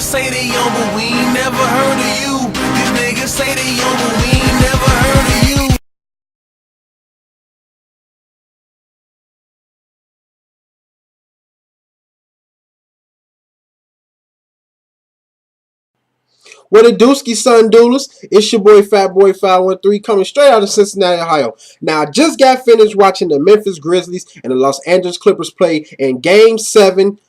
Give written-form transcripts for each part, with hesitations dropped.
say they young, but we ain't never heard of you. These niggas say they young, but we ain't never heard of you. What a dooski, son doodles. It's your boy Fat Boy 513 coming straight out of Cincinnati, Ohio. Now, I just got finished watching the Memphis Grizzlies and the Los Angeles Clippers play in Game 7,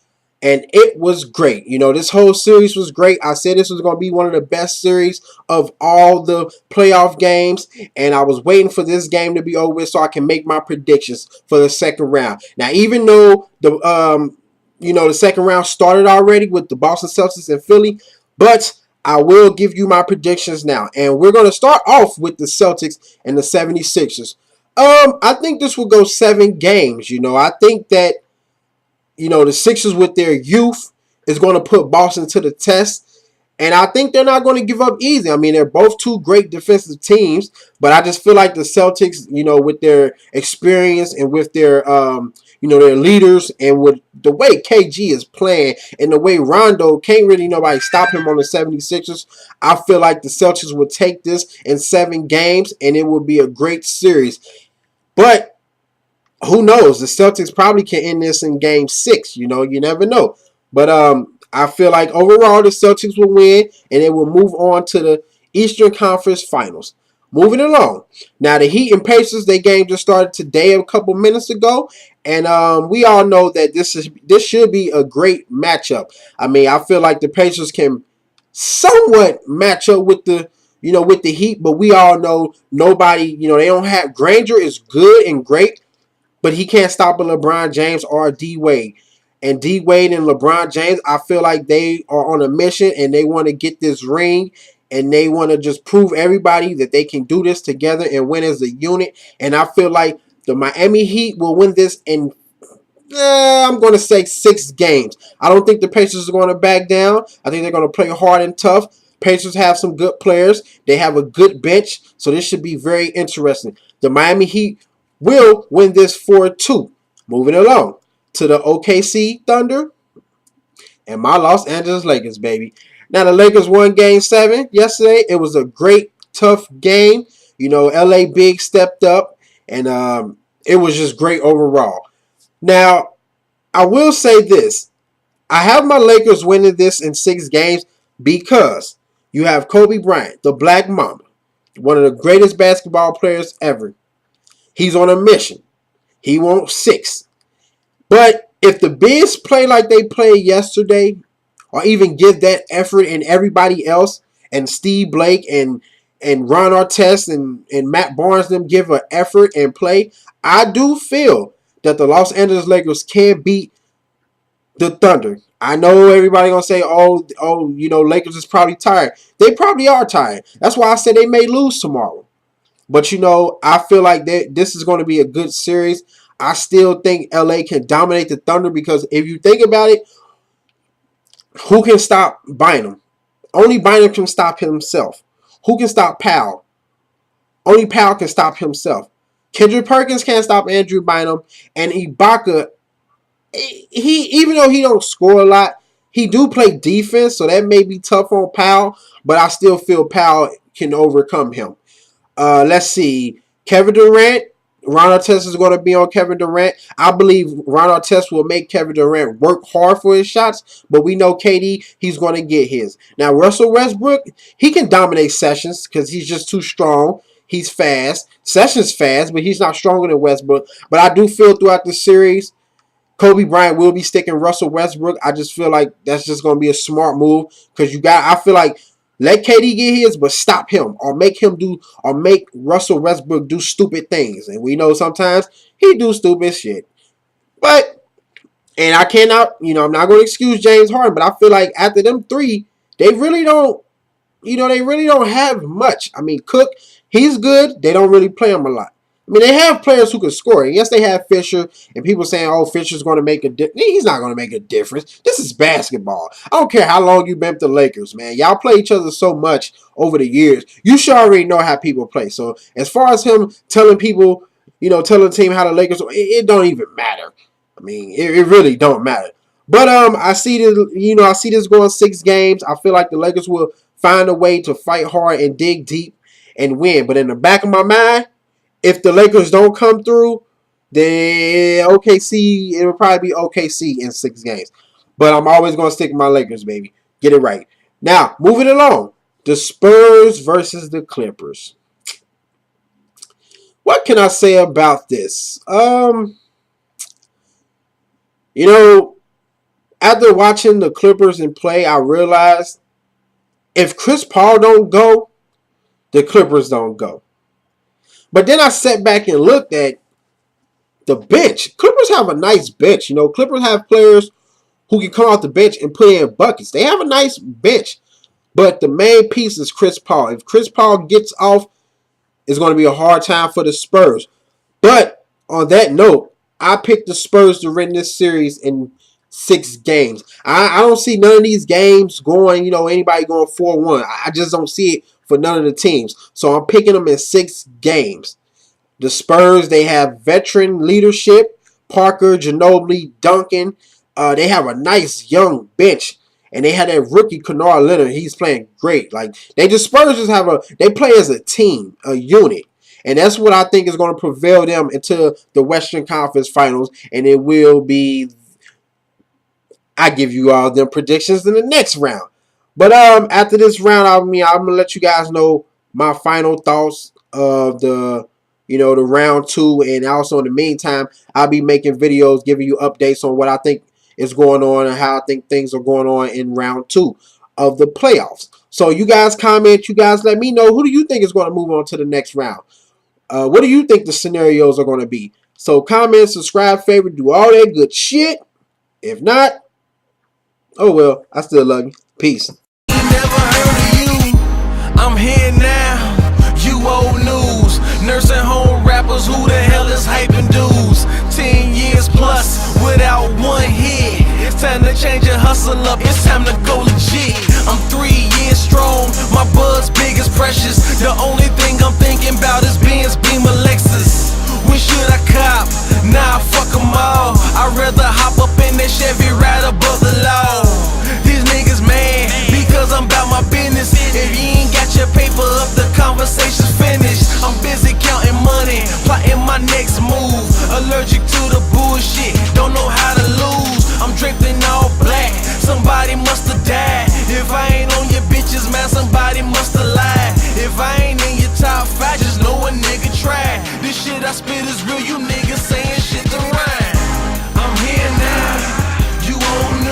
and it was great. You know, this whole series was great. I said this was going to be one of the best series of all the playoff games, and I was waiting for this game to be over with so I can make my predictions for the second round. Now, even though the second round started already with the Boston Celtics and Philly, but I will give you my predictions now. And we're going to start off with the Celtics and the 76ers. I think this will go 7 games. I think that, the Sixers with their youth is going to put Boston to the test. And I think they're not going to give up easy. I mean, they're both two great defensive teams, but I just feel like the Celtics, with their experience and with their, their leaders and with the way KG is playing and the way Rondo can't really nobody stop him on the 76ers, I feel like the Celtics will take this in 7 games and it will be a great series. But who knows? The Celtics probably can end this in Game 6. You never know. But I feel like overall the Celtics will win and they will move on to the Eastern Conference Finals. Moving along. Now the Heat and Pacers, their game just started today a couple minutes ago. And we all know that this should be a great matchup. I mean, I feel like the Pacers can somewhat match up with the Heat, but we all know nobody, they don't have Granger is good and great, but he can't stop a LeBron James or a D Wade. And D Wade and LeBron James, I feel like they are on a mission and they want to get this ring and they want to just prove everybody that they can do this together and win as a unit. And I feel like the Miami Heat will win this in, I'm going to say 6 games. I don't think the Pacers are going to back down. I think they're going to play hard and tough. Pacers have some good players. They have a good bench, so this should be very interesting. The Miami Heat will win this 4-2. Moving along to the OKC Thunder and my Los Angeles Lakers, baby. Now, the Lakers won Game 7 yesterday. It was a great, tough game. LA Big stepped up, and it was just great overall. Now, I will say this. I have my Lakers winning this in 6 games because you have Kobe Bryant, the Black Mamba, one of the greatest basketball players ever. He's on a mission. He wants 6. But if the Bigs play like they played yesterday, or even give that effort and everybody else, and Steve Blake and Ron Artest and Matt Barnes them give an effort and play, I do feel that the Los Angeles Lakers can beat the Thunder. I know everybody gonna say, Lakers is probably tired. They probably are tired. That's why I said they may lose tomorrow. But I feel like this is going to be a good series. I still think LA can dominate the Thunder because if you think about it, who can stop Bynum? Only Bynum can stop himself. Who can stop Powell? Only Powell can stop himself. Kendrick Perkins can't stop Andrew Bynum, and Ibaka, he even though he don't score a lot, he do play defense, so that may be tough on Powell, but I still feel Powell can overcome him. Let's see. Kevin Durant. Ron Artest is going to be on Kevin Durant. I believe Ron Artest will make Kevin Durant work hard for his shots, but we know KD, he's going to get his. Now, Russell Westbrook, he can dominate Sessions because he's just too strong. He's fast. Sessions fast, but he's not stronger than Westbrook. But I do feel throughout the series, Kobe Bryant will be sticking Russell Westbrook. I just feel like that's just going to be a smart move because I feel like let KD get his, but stop him or make Russell Westbrook do stupid things. And we know sometimes he do stupid shit. And I cannot, I'm not going to excuse James Harden, but I feel like after them 3, they really don't have much. I mean, Cook, he's good. They don't really play him a lot. I mean, they have players who can score. And yes, they have Fisher, and people saying, Fisher's going to make a difference. He's not going to make a difference. This is basketball. I don't care how long you've been with the Lakers, man. Y'all play each other so much over the years. You should already know how people play. So, as far as him telling people, telling the team how the Lakers, it don't even matter. I mean, it really don't matter. But I see this, I see this going 6 games. I feel like the Lakers will find a way to fight hard and dig deep and win. But in the back of my mind, if the Lakers don't come through, then OKC, it will probably be OKC in 6 games. But I'm always going to stick with my Lakers, baby. Get it right. Now, moving along. The Spurs versus the Clippers. What can I say about this? After watching the Clippers in play, I realized if Chris Paul don't go, the Clippers don't go. But then I sat back and looked at the bench. Clippers have a nice bench. Clippers have players who can come off the bench and put in buckets. They have a nice bench. But the main piece is Chris Paul. If Chris Paul gets off, it's going to be a hard time for the Spurs. But on that note, I picked the Spurs to win this series in 6 games. I don't see none of these games going, anybody going 4-1. I just don't see it for none of the teams. So I'm picking them in 6 games. The Spurs, they have veteran leadership. Parker, Ginobili, Duncan. They have a nice young bench. And they had that rookie Kennard Leonard. He's playing great. Like the Spurs they play as a team, a unit. And that's what I think is going to prevail them into the Western Conference Finals. And it will be, I give you all them predictions in the next round. But after this round, I'm gonna let you guys know my final thoughts of the round 2, and also in the meantime, I'll be making videos giving you updates on what I think is going on and how I think things are going on in round 2 of the playoffs. So you guys comment, you guys let me know, who do you think is going to move on to the next round? What do you think the scenarios are going to be? So comment, subscribe, favorite, do all that good shit. If not, oh well, I still love you. Peace. Never heard of you. I'm here now. You old news. Nursing home rappers. Who the hell is hyping dudes? 10 years plus without one hit. It's time to change your hustle up. It's time to go legit. I'm 3 years strong. My buzz big as precious. The only thing I'm thinking about is Benz, Beamer, Lexus. When should I cop? Nah, fuck them all. I'd rather hop up in that Chevy right above the law. These niggas mad because I'm about my business. If you ain't got your paper up, the conversation's finished. I'm busy counting money, plotting my next move. Allergic to the bullshit, don't know how to lose. I'm draped in all black, somebody must have died. If I ain't on your bitches, man, somebody must have lied. If I ain't in your top 5, just know a nigga tried. This shit I spit is real, you niggas saying shit to rhyme. I'm here now, you won't know.